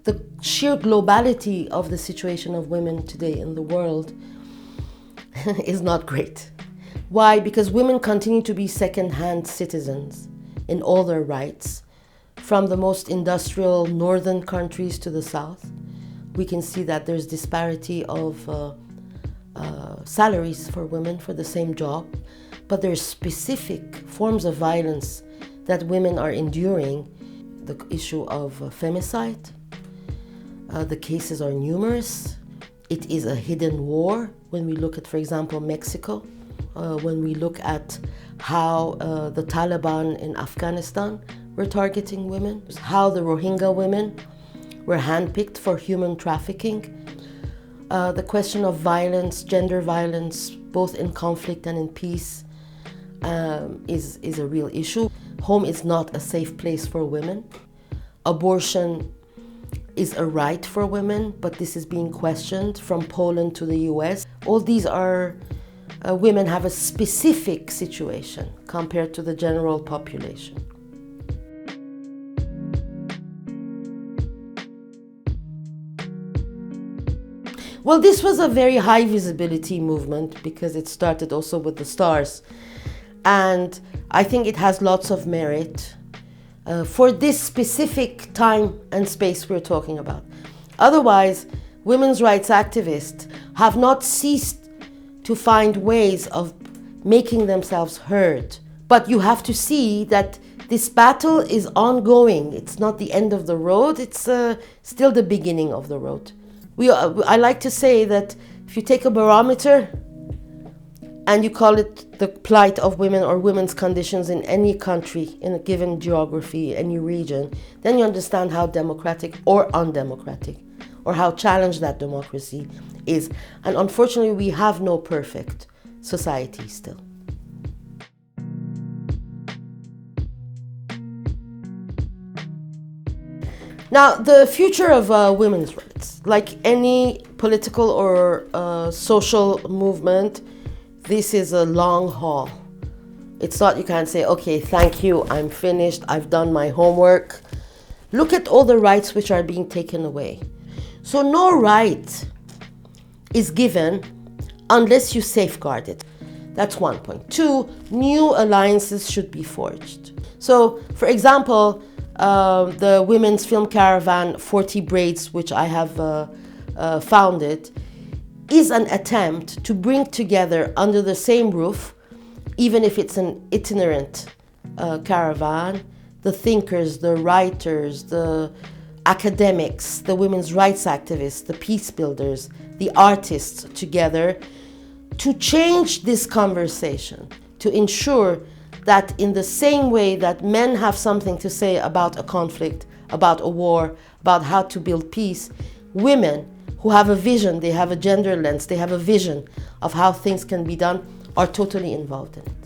the sheer globality of the situation of women today in the world is not great. Why? Because women continue to be second-hand citizens in all their rights, from the most industrial northern countries to the south. We can see that there's disparity of salaries for women for the same job, but there's specific forms of violence that women are enduring. The issue of femicide, the cases are numerous. It is a hidden war when we look at, for example, Mexico, when we look at how the Taliban in Afghanistan were targeting women, how the Rohingya women were handpicked for human trafficking. The question of violence, gender violence, both in conflict and in peace, is a real issue. Home is not a safe place for women. Abortion is a right for women, but this is being questioned from Poland to the US. All these are, women have a specific situation compared to the general population. Well, this was a very high visibility movement because it started also with the stars. And I think it has lots of merit for this specific time and space we're talking about. Otherwise, women's rights activists have not ceased to find ways of making themselves heard. But you have to see that this battle is ongoing. It's not the end of the road, it's still the beginning of the road. I like to say that if you take a barometer and you call it the plight of women or women's conditions in any country, in a given geography, any region, then you understand how democratic or undemocratic, or how challenged that democracy is. And unfortunately, we have no perfect society still. Now, the future of women's rights, like any political or social movement, this is a long haul. It's not, you can't say, okay, thank you, I'm finished, I've done my homework. Look at all the rights which are being taken away. So no right is given unless you safeguard it. That's one point. Two, new alliances should be forged. So, for example, the Women's Film Caravan 40 Braids, which I have founded, is an attempt to bring together under the same roof, even if it's an itinerant caravan, the thinkers, the writers, the academics, the women's rights activists, the peace builders, the artists together to change this conversation, to ensure that in the same way that men have something to say about a conflict, about a war, about how to build peace, women who have a vision, they have a gender lens, they have a vision of how things can be done, are totally involved in it.